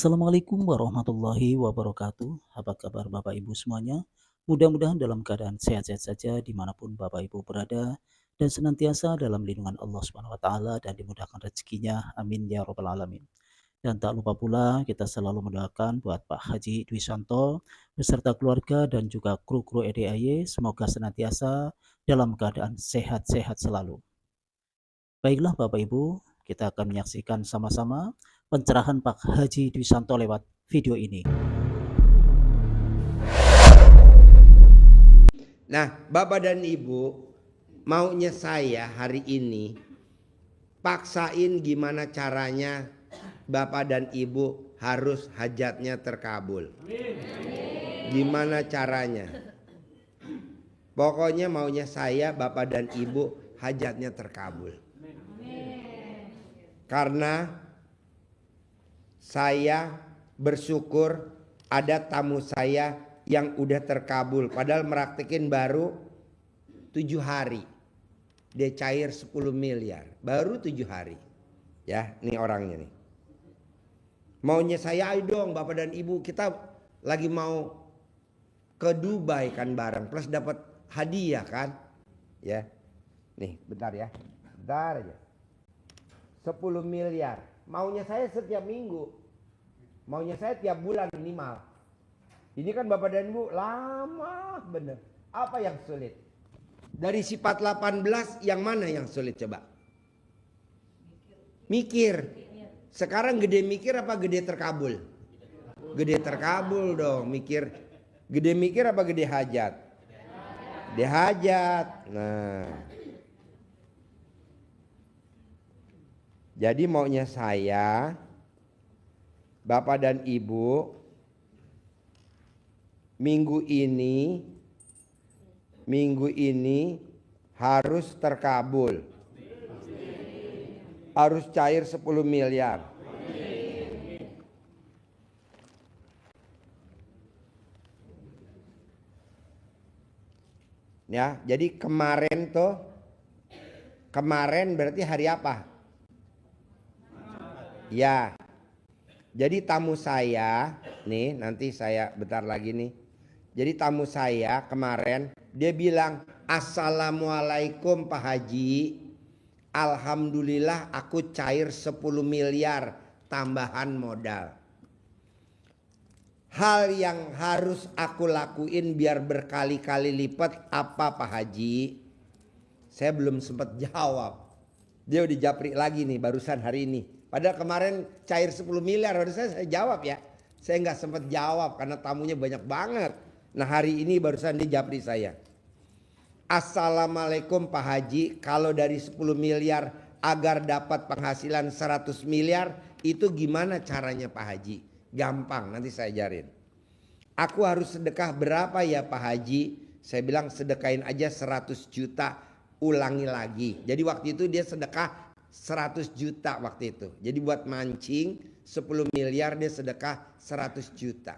Assalamualaikum warahmatullahi wabarakatuh. Apa kabar Bapak Ibu semuanya? Mudah-mudahan dalam keadaan sehat-sehat saja dimanapun Bapak Ibu berada dan senantiasa dalam lindungan Allah Subhanahu Wa Taala dan dimudahkan rezekinya. Amin ya robbal alamin. Dan tak lupa pula kita selalu mendoakan buat Pak Haji Dwi Santo beserta keluarga dan juga kru-kru EDAY semoga senantiasa dalam keadaan sehat-sehat selalu. Baiklah Bapak Ibu, kita akan menyaksikan sama-sama pencerahan Pak Haji Dwi Santo lewat video ini. Nah, Bapak dan Ibu, maunya saya hari ini paksain gimana caranya Bapak dan Ibu harus hajatnya terkabul. Gimana caranya? Pokoknya maunya saya, Bapak dan Ibu hajatnya terkabul. Karena saya bersyukur ada tamu saya yang udah terkabul. Padahal meraktekin baru 7 hari. Dia cair 10 miliar. Baru 7 hari. Ya, ini orangnya nih. Maunya saya, ayo dong Bapak dan Ibu, kita lagi mau ke Dubai kan bareng. Plus dapat hadiah kan. Ya. Nih, bentar ya. Bentar aja. 10 miliar. Maunya saya setiap minggu. Maunya saya tiap bulan minimal. Ini kan Bapak dan Ibu lama bener. Apa yang sulit? Dari sifat 18 yang mana yang sulit coba? Mikir. Sekarang gede mikir apa gede terkabul? Gede terkabul dong. Mikir. Gede mikir apa gede hajat? Gede hajat. Nah. Jadi maunya saya, Bapak dan Ibu, minggu ini harus terkabul. Harus cair 10 miliar. Ya, jadi kemarin berarti hari apa? Ya. Jadi tamu saya, nih nanti saya bentar lagi nih. Jadi tamu saya kemarin dia bilang, "Assalamualaikum Pak Haji. Alhamdulillah aku cair 10 miliar tambahan modal. Hal yang harus aku lakuin biar berkali-kali lipat apa Pak Haji?" Saya belum sempat jawab. Dia udah japri lagi nih barusan hari ini. Padahal kemarin cair 10 miliar harusnya saya jawab ya. Saya nggak sempat jawab karena tamunya banyak banget. Nah hari ini barusan dia japri saya. "Assalamualaikum Pak Haji, kalau dari 10 miliar agar dapat penghasilan 100 miliar itu gimana caranya Pak Haji?" Gampang, nanti saya ajarin. "Aku harus sedekah berapa ya Pak Haji?" Saya bilang sedekahin aja 100 juta, ulangi lagi. Jadi waktu itu dia sedekah 100 juta waktu itu. Jadi buat mancing 10 miliar dia sedekah 100 juta.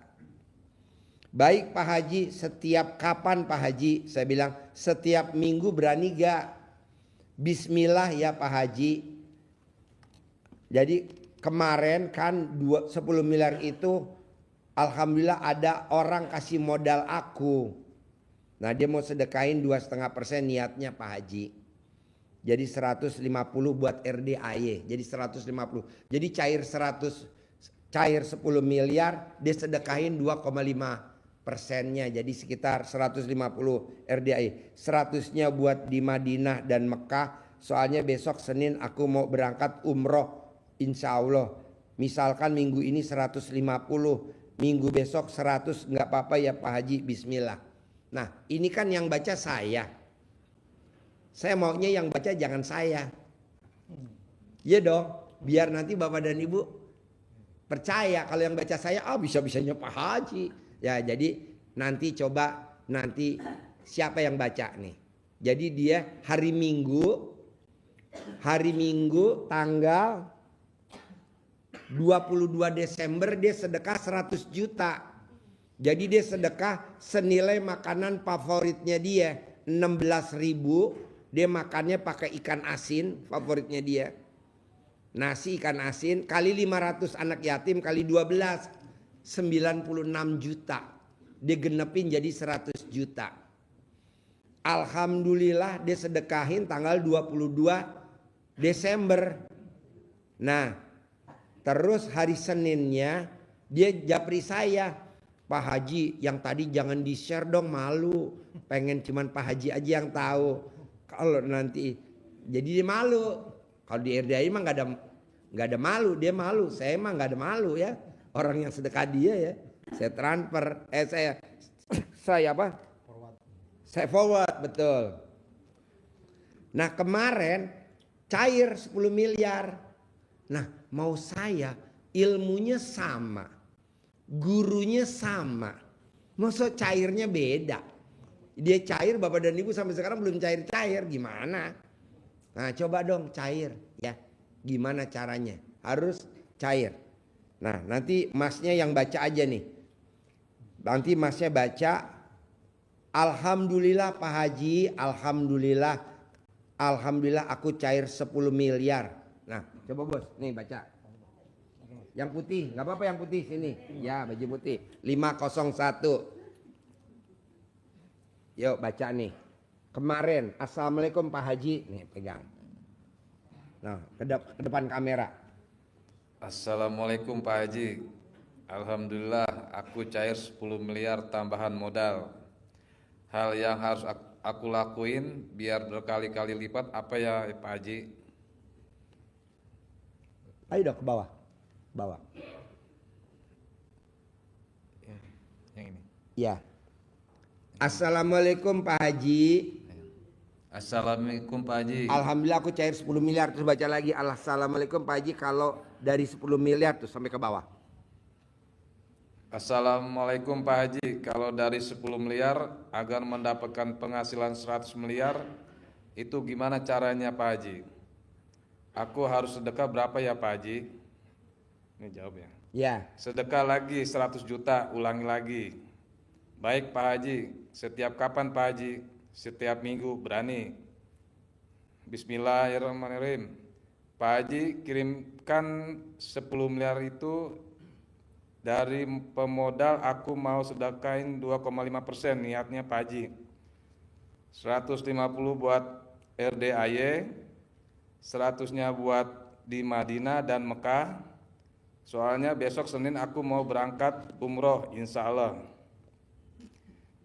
"Baik Pak Haji, setiap kapan Pak Haji?" Saya bilang setiap minggu, berani gak? "Bismillah ya Pak Haji." Jadi kemarin kan 10 miliar itu alhamdulillah ada orang kasih modal aku. Nah dia mau sedekahin 2,5% niatnya Pak Haji. Jadi 150 buat RDAY. Jadi 150. Jadi cair 10 miliar dia sedekahin 2,5%-nya. Jadi sekitar 150 RDAY. 100-nya buat di Madinah dan Mekah. Soalnya besok Senin aku mau berangkat umroh insya Allah. Misalkan minggu ini 150. Minggu besok 100, nggak apa-apa ya Pak Haji, bismillah. Nah ini kan yang baca saya. Saya maunya yang baca jangan saya. Iya dong, biar nanti Bapak dan Ibu percaya kalau yang baca saya, bisa-bisanya Pak Haji. Ya jadi nanti coba nanti siapa yang baca nih. Jadi dia hari Minggu tanggal 22 Desember dia sedekah 100 juta. Jadi dia sedekah senilai makanan favoritnya dia 16.000. Dia makannya pakai ikan asin favoritnya dia. nasi ikan asin kali 500 anak yatim kali 12 96 juta. Dia genepin jadi 100 juta. Alhamdulillah dia sedekahin tanggal 22 Desember. Nah, terus hari Seninnya dia japri saya, Pak Haji yang tadi jangan di-share dong, malu. Pengen cuman Pak Haji aja yang tahu. Kalau nanti jadi dia malu. Kalau di RDI mah nggak ada malu, dia malu. Saya mah nggak ada malu ya. Orang yang sedekah dia ya. Saya transfer, saya apa? Saya forward, betul. Nah kemarin cair 10 miliar. Nah mau saya ilmunya sama, gurunya sama, maksud cairnya beda. Dia cair, Bapak dan Ibu sampai sekarang belum cair-cair, gimana? Nah coba dong cair ya, gimana caranya? Harus cair. Nah nanti masnya yang baca aja nih. Nanti masnya baca, alhamdulillah Pak Haji, alhamdulillah aku cair 10 miliar. Nah coba bos, nih baca. Yang putih, nggak apa-apa yang putih sini. Ya baju putih, 501. Yuk baca nih. Kemarin, assalamualaikum Pak Haji, nih pegang. Nah ke depan kamera. Assalamualaikum Pak Haji. Alhamdulillah aku cair 10 miliar tambahan modal. Hal yang harus aku lakuin biar berkali-kali lipat apa ya Pak Haji? Ayo dong ke bawah. Bawah. Yang ini. Ya. Assalamualaikum Pak Haji. Assalamualaikum Pak Haji. Alhamdulillah aku cair 10 miliar. Terus baca lagi. Assalamualaikum Pak Haji. Kalau dari 10 miliar tuh sampai ke bawah. Assalamualaikum Pak Haji. Kalau dari 10 miliar agar mendapatkan penghasilan 100 miliar itu gimana caranya Pak Haji? Aku harus sedekah berapa ya Pak Haji? Ini jawab ya. Ya. Sedekah lagi 100 juta, ulangi lagi. Baik Pak Haji, setiap kapan Pak Haji? Setiap minggu, berani. Bismillahirrahmanirrahim. Pak Haji kirimkan 10 miliar itu dari pemodal aku mau sedekahin 2,5%, niatnya Pak Haji. 150 buat RDAY, 100-nya buat di Madinah dan Mekah. Soalnya besok Senin aku mau berangkat umroh insya Allah.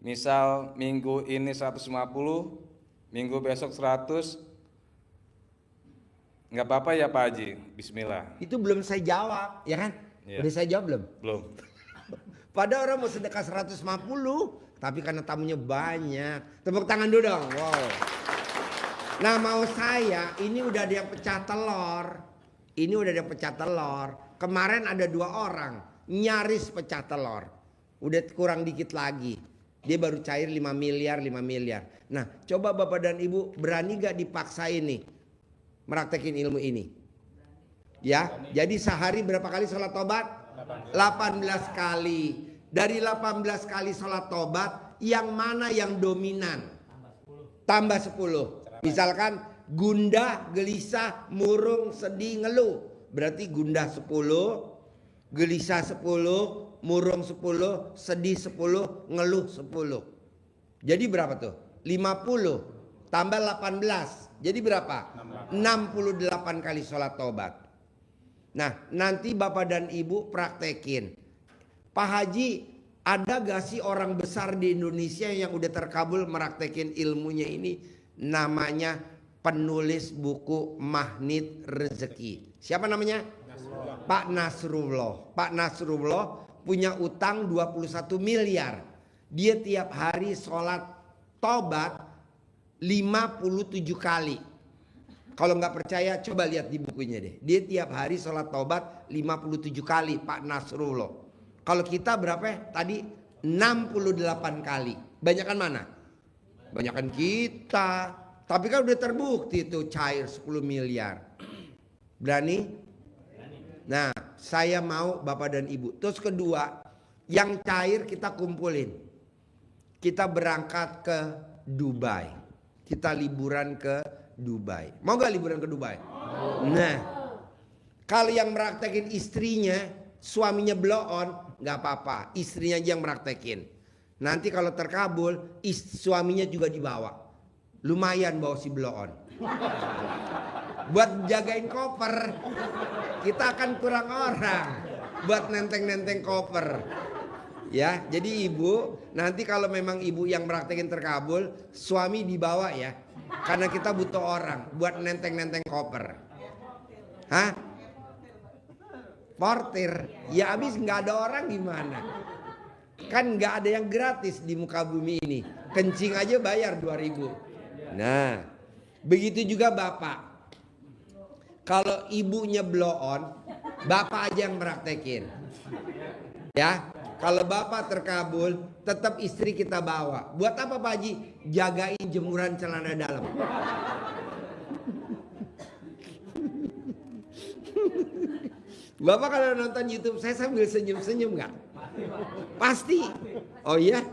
Misal minggu ini 150, minggu besok 100, nggak apa-apa ya Pak Haji? Bismillah. Itu belum saya jawab, ya kan? Ya. Udah saya jawab belum? Belum. Pada orang mau sedekah 150, tapi karena tamunya banyak. Tepuk tangan dulu dong. Wow. Nah mau saya, ini udah ada yang pecah telur. Ini udah ada yang pecah telur. Kemarin ada 2 orang, nyaris pecah telur. Udah kurang dikit lagi. Dia baru cair 5 miliar, 5 miliar. Nah coba Bapak dan Ibu berani gak dipaksain nih meraktekin ilmu ini? Ya, jadi sehari berapa kali sholat tobat? 18 kali. Dari 18 kali sholat tobat, yang mana yang dominan? Tambah 10. Misalkan gundah, gelisah, murung, sedih, ngeluh. Berarti gundah 10, gelisah 10, murung 10, sedih 10, ngeluh 10. Jadi berapa tuh? 50 tambah 18. Jadi berapa? 68 kali sholat tobat. Nah nanti Bapak dan Ibu praktekin. Pak Haji, ada gak sih orang besar di Indonesia yang udah terkabul meraktekin ilmunya ini? Namanya penulis buku Magnet Rezeki. Siapa namanya? Pak Nasrullah. Pak Nasrullah punya utang 21 miliar. Dia tiap hari sholat tobat 57 kali. Kalau nggak percaya coba lihat di bukunya deh. Dia tiap hari sholat taubat 57 kali Pak Nasrullah. Kalau kita berapa tadi? 68 kali. Banyakan mana? Banyakan kita. Tapi kan udah terbukti tuh cair 10 miliar. Berani? Nah saya mau Bapak dan Ibu. Terus kedua, yang cair kita kumpulin. Kita berangkat ke Dubai. Kita liburan ke Dubai. Mau gak liburan ke Dubai? Nah, Kalau yang meraktekin istrinya, suaminya blow on, nggak apa-apa. Istrinya aja yang meraktekin. Nanti kalau terkabul, suaminya juga dibawa. Lumayan bawa si blow on. Buat jagain koper, kita akan kurang orang. Buat nenteng-nenteng koper. Ya, jadi ibu, nanti kalau memang ibu yang meraktekin terkabul, suami dibawa ya. Karena kita butuh orang buat nenteng-nenteng koper. Hah? Portir. Ya habis nggak ada orang gimana? Kan nggak ada yang gratis di muka bumi ini. Kencing aja bayar 2.000. Nah, begitu juga bapak. Kalau ibunya blow on, bapak aja yang meraktekin. Ya, kalau bapak terkabul, tetap istri kita bawa. Buat apa Pak Haji? Jagain jemuran celana dalam. Bapak kalau nonton YouTube saya sambil senyum-senyum nggak? Pasti. Oh iya?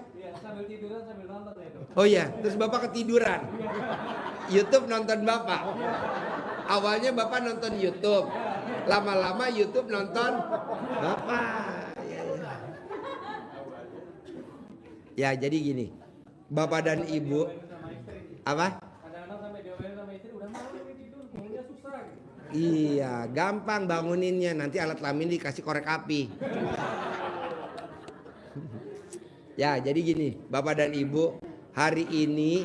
Oh iya, terus bapak ketiduran. YouTube nonton bapak. Awalnya bapak nonton YouTube, lama-lama YouTube nonton bapak. Ya jadi gini, bapak dan ibu, apa? Iya, gampang banguninnya. Nanti alat kelamin dikasih korek api. Ya, jadi gini, bapak dan ibu, hari ini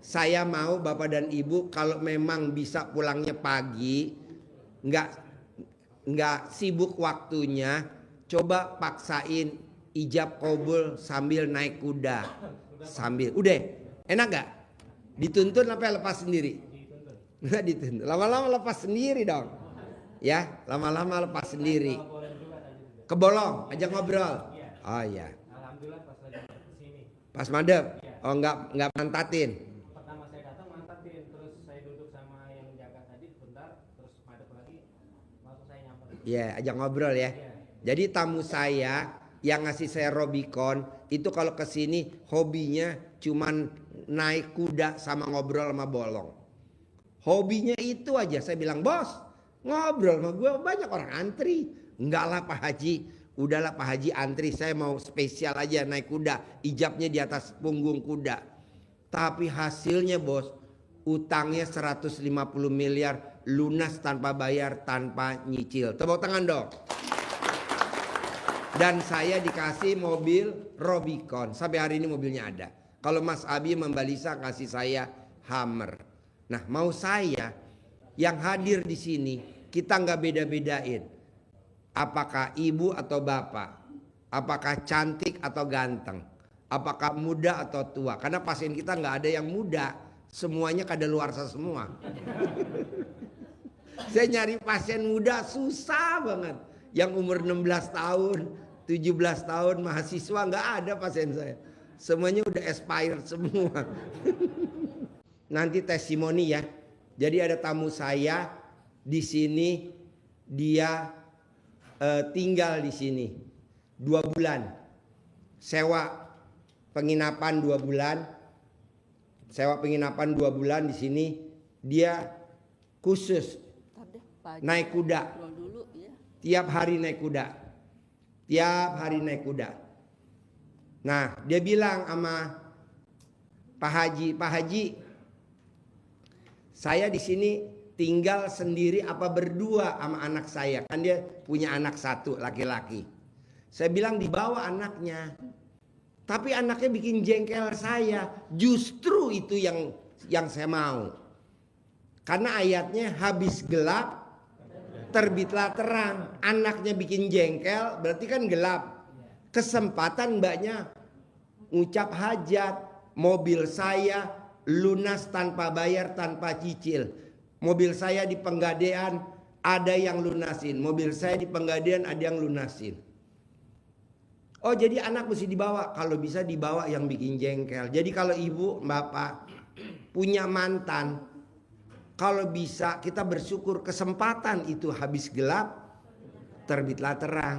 saya mau bapak dan ibu kalau memang bisa pulangnya pagi, nggak sibuk waktunya, coba paksain ijab kabul sambil naik kuda, udah, enak nggak? Dituntun apa lepas sendiri? Nggak dituntun, lama-lama lepas sendiri dong, ya, lama-lama lepas sendiri. Kebolong, ajak ngobrol. Oh ya. Pas madep, oh nggak mantatin. Pertama saya datang mantatin, terus saya duduk sama yang jaga tadi sebentar, terus madep lagi, langsung saya nyamper. Iya, ajak ngobrol ya. Jadi tamu saya yang ngasih saya Robicon itu kalau kesini hobinya cuman naik kuda sama ngobrol sama bolong. Hobinya itu aja. Saya bilang, bos ngobrol sama gue, banyak orang antri. Enggak lah Pak Haji. Udahlah Pak Haji antri, saya mau spesial aja naik kuda, ijabnya di atas punggung kuda. Tapi hasilnya bos, utangnya 150 miliar lunas tanpa bayar, tanpa nyicil. Tepuk tangan dong. Dan saya dikasih mobil Robicon, sampai hari ini mobilnya ada. Kalau Mas Abi membalisa kasih saya Hummer. Nah mau saya yang hadir di sini, kita nggak beda-bedain. Apakah ibu atau bapak, apakah cantik atau ganteng, apakah muda atau tua. Karena pasien kita nggak ada yang muda, semuanya kadaluarsa semua. Saya nyari pasien muda susah banget. Yang umur 16 tahun, 17 tahun, mahasiswa nggak ada pasien saya. Semuanya udah expired semua. Nanti testimoni ya. Jadi ada tamu saya di sini, dia tinggal di sini 2 bulan, sewa penginapan 2 bulan, di sini. Dia khusus naik kuda, tiap hari naik kuda, Nah dia bilang sama Pak Haji, saya di sini tinggal sendiri apa berdua sama anak saya, kan dia punya anak 1 laki-laki. Saya bilang dibawa anaknya, tapi anaknya bikin jengkel saya. Justru itu yang saya mau, karena ayatnya habis gelap terbitlah terang. Anaknya bikin jengkel berarti kan gelap. Kesempatan mbaknya ngucap hajat. Mobil saya lunas tanpa bayar, tanpa cicil. Mobil saya di Penggadean ada yang lunasin. Mobil saya di Penggadean ada yang lunasin. Oh jadi anak mesti dibawa. Kalau bisa dibawa yang bikin jengkel. Jadi kalau ibu bapak punya mantan, kalau bisa kita bersyukur kesempatan itu habis gelap terbitlah terang.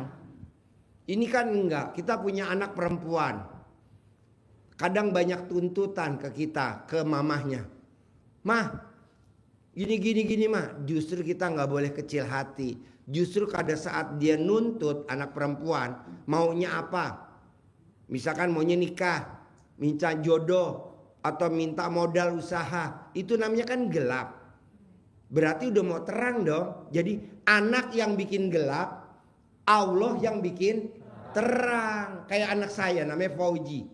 Ini kan enggak. Kita punya anak perempuan. Kadang banyak tuntutan ke kita, ke mamahnya. Mah, gini mah. Justru kita nggak boleh kecil hati. Justru pada saat dia nuntut anak perempuan, maunya apa? Misalkan maunya nikah, minta jodoh, atau minta modal usaha. Itu namanya kan gelap. Berarti udah mau terang dong. Jadi anak yang bikin gelap, Allah yang bikin terang. Kayak anak saya namanya Fauji.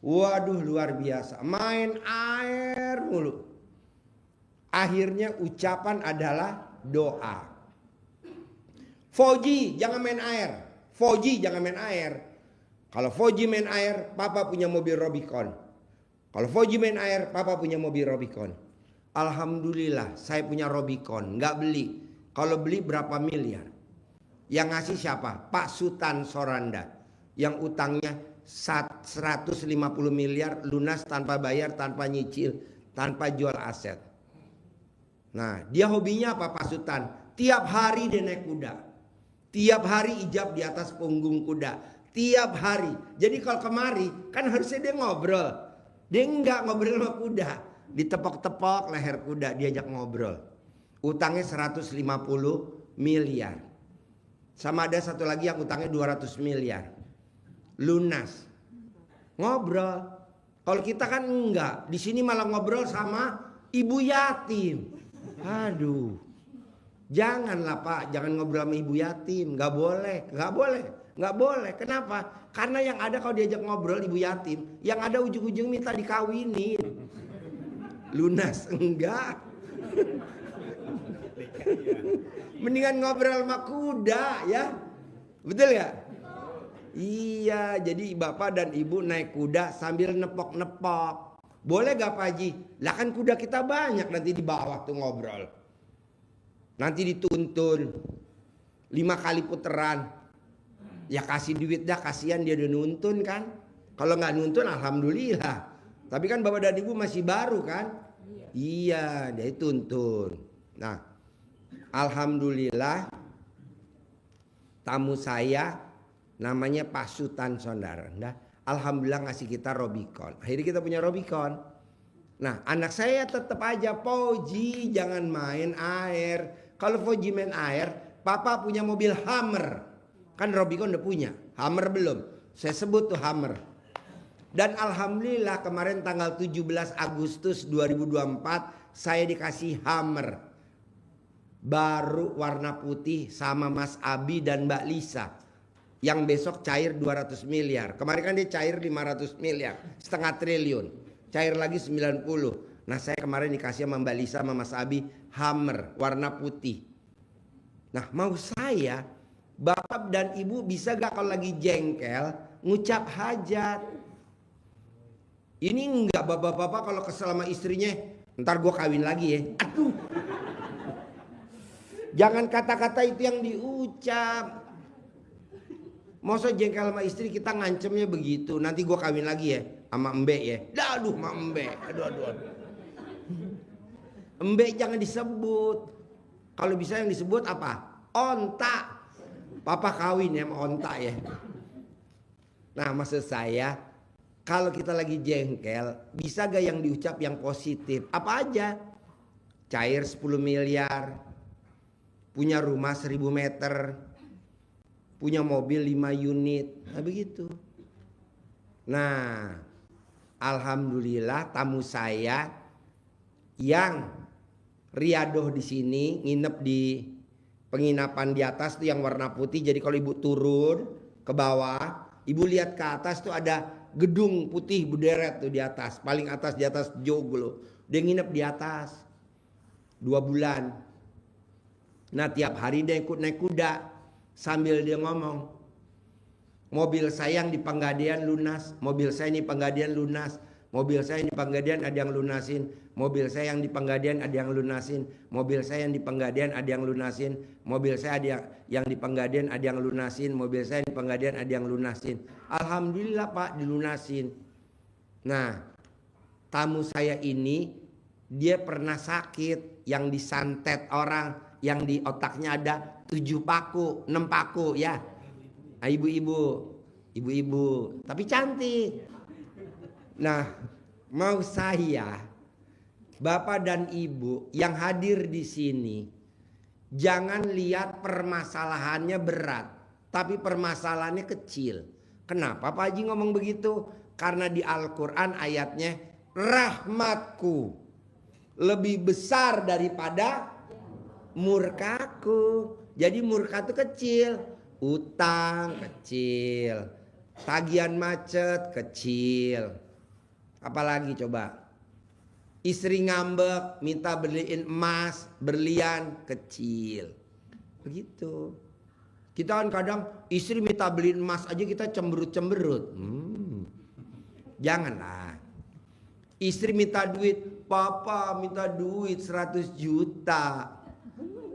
Waduh luar biasa. Main air mulu. Akhirnya ucapan adalah doa. Fauji jangan main air. Fauji jangan main air. Kalau Fauji main air, papa punya mobil Robicon. Kalau Fauji main air, papa punya mobil Robicon. Alhamdulillah saya punya Robicon. Nggak beli. Kalau beli berapa miliar? Yang ngasih siapa? Pak Sultan Soranda. Yang utangnya 150 miliar lunas tanpa bayar, tanpa nyicil, tanpa jual aset. Nah, dia hobinya apa Pak Sultan? Tiap hari dia naik kuda. Tiap hari ijab di atas punggung kuda. Tiap hari. Jadi kalau kemari kan harusnya dia ngobrol. Dia enggak ngobrol sama kuda. Ditepok-tepok leher kuda, diajak ngobrol. Utangnya 150 miliar. Sama ada satu lagi yang utangnya 200 miliar. Lunas. Ngobrol. Kalau kita kan enggak. Di sini malah ngobrol sama ibu yatim. Aduh. Janganlah Pak, jangan ngobrol sama ibu yatim. Enggak boleh, enggak boleh. Enggak boleh. Kenapa? Karena yang ada kalau diajak ngobrol ibu yatim, yang ada ujung-ujung minta dikawinin. Lunas enggak. Mendingan ngobrol sama kuda ya. Betul gak? Iya, jadi bapak dan ibu naik kuda sambil nepok-nepok. Boleh gak Pak Haji? Lah kan kuda kita banyak nanti di bawah tuh ngobrol. Nanti dituntun 5 kali puteran. Ya kasih duit dah, kasihan dia udah nuntun kan. Kalau gak nuntun alhamdulillah. Tapi kan bapak dan ibu masih baru kan. Iya, dia tuntun. Nah, alhamdulillah tamu saya namanya Pak Sultan Sondaranda. Alhamdulillah ngasih kita Robicon. Akhirnya kita punya Robicon. Nah anak saya tetap aja, Fauji jangan main air. Kalau Fauji main air, papa punya mobil Hummer. Kan Robicon udah punya, Hummer belum. Saya sebut tuh Hummer. Dan alhamdulillah kemarin tanggal 17 Agustus 2024 saya dikasih Hummer. Baru warna putih sama Mas Abi dan Mbak Lisa. Yang besok cair 200 miliar. Kemarin kan dia cair 500 miliar. Setengah triliun. Cair lagi 90. Nah saya kemarin dikasih sama Mbak Lisa sama Mas Abi Hummer warna putih. Nah mau saya, bapak dan ibu bisa gak kalau lagi jengkel ngucap hajat. Ini enggak bapak-bapak kalau kesel sama istrinya, ntar gue kawin lagi ya. Aduh. Jangan kata-kata itu yang diucap. Masa jengkel sama istri kita ngancemnya begitu. Nanti gue kawin lagi ya sama Embe ya. Aduh sama Embe. Aduh. Embe jangan disebut. Kalau bisa yang disebut apa? Onta. Papa kawin ya sama onta ya. Nah maksud saya, kalau kita lagi jengkel, bisa gak yang diucap yang positif? Apa aja? Cair 10 miliar. Punya rumah 1000 meter. Punya mobil 5 unit. Nah begitu. Nah alhamdulillah tamu saya yang riadoh di sini, nginep di penginapan di atas tuh yang warna putih. Jadi kalau ibu turun ke bawah, ibu lihat ke atas tuh ada gedung putih berderet tuh di atas. Paling atas di atas joglo. Dia nginep di atas 2 bulan. Nah tiap hari dia ikut naik kuda sambil dia ngomong, mobil saya yang di Panggadean lunas, mobil saya ini Panggadean lunas, mobil saya yang di Panggadean ada yang lunasin, mobil saya yang di Panggadean ada yang lunasin, mobil saya yang di Panggadean ada yang lunasin, mobil saya ada yang di Panggadean ada yang lunasin, mobil saya di Panggadean ada yang lunasin. Alhamdulillah Pak dilunasin. Nah tamu saya ini dia pernah sakit yang disantet orang, yang di otaknya ada 7 paku, 6 paku ya. Nah, ibu-ibu, tapi cantik. Nah, mau saya, bapak dan ibu yang hadir di sini, Jangan lihat permasalahannya berat, tapi permasalahannya kecil. Kenapa Pak Haji ngomong begitu? Karena di Al-Quran ayatnya, rahmatku lebih besar daripada murkaku. Jadi murka itu kecil, utang kecil, tagihan macet kecil. Apalagi coba? Istri ngambek, minta beliin emas, berlian, kecil. Begitu. Kita kan kadang istri minta beliin emas aja kita cemberut-cemberut. Janganlah. Istri minta duit, papa minta duit 100 juta.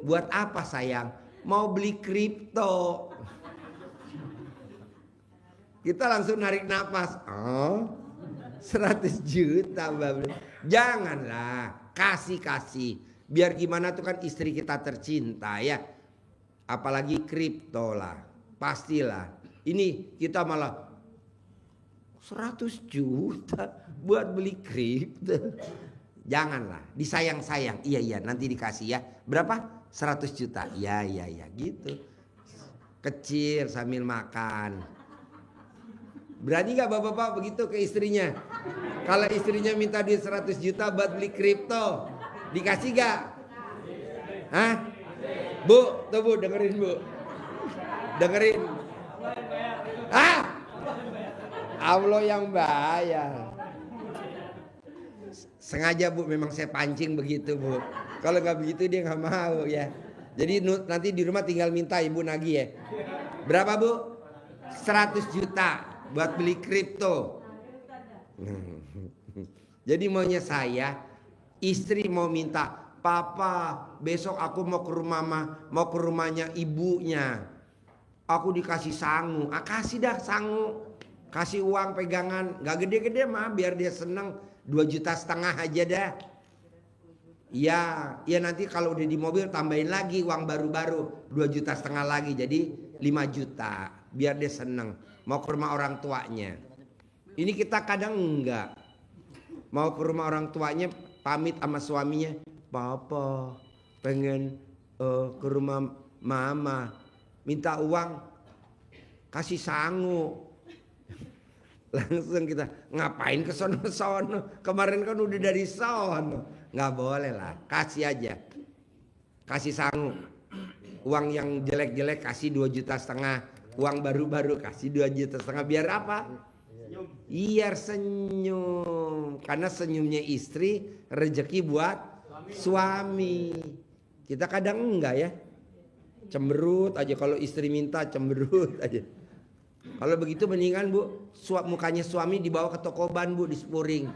Buat apa sayang? Mau beli kripto. Kita langsung narik nafas. Oh, 100 juta Mbak. Janganlah, kasih. Biar gimana tuh kan istri kita tercinta ya. Apalagi kripto lah, pastilah. Ini kita malah 100 juta buat beli kripto. Janganlah, disayang-sayang. Iya, nanti dikasih ya. Berapa? 100 juta. Ya, gitu. Kecil sambil makan. Berani gak bapak-bapak begitu ke istrinya? Kalau istrinya minta duit 100 juta buat beli kripto, dikasih gak? Hah? Bu, tuh Bu, dengerin Bu. Dengerin. Allah yang bayar. Sengaja Bu, memang saya pancing begitu Bu. Kalau nggak begitu dia nggak mau ya. Jadi nanti di rumah tinggal minta Ibu nagih ya. Berapa Bu? 100 juta buat beli kripto. Jadi maunya saya, istri mau minta, papa besok aku mau ke rumah mau ke rumahnya ibunya. Aku dikasih sangu, kasih dah sangu. Kasih uang pegangan, gak gede-gede mah biar dia seneng. 2,5 juta aja dah. Ya nanti kalau udah di mobil tambahin lagi uang baru-baru 2,5 juta lagi, jadi 5 juta biar dia seneng. Mau ke rumah orang tuanya. Ini kita kadang enggak. Mau ke rumah orang tuanya pamit sama suaminya, papa pengen ke rumah mama, minta uang, kasih sangu. Langsung kita ngapain ke sono-sono, kemarin kan udah dari sono. Nggak boleh lah, kasih aja, kasih sangu. Uang yang jelek-jelek kasih 2,5 juta, uang baru-baru kasih 2,5 juta. Biar apa? Biar senyum. Karena senyumnya istri rezeki buat suami. Kita kadang enggak ya, cemberut aja. Kalau istri minta cemberut aja. Kalau begitu mendingan Bu, mukanya suami dibawa ke toko ban Bu, dispuring.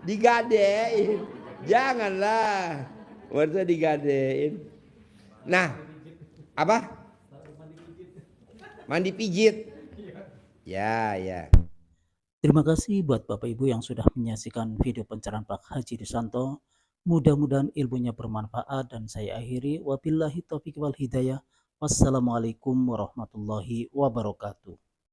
Digadein. Janganlah. Waktu digadein. Nah, apa? Mandi pijit. Ya. Terima kasih buat Bapak Ibu yang sudah menyaksikan video pencerahan Pak Haji Risanto. Mudah-mudahan ilmunya bermanfaat dan saya akhiri. Wabillahi taufiq wal hidayah. Wassalamualaikum warahmatullahi wabarakatuh.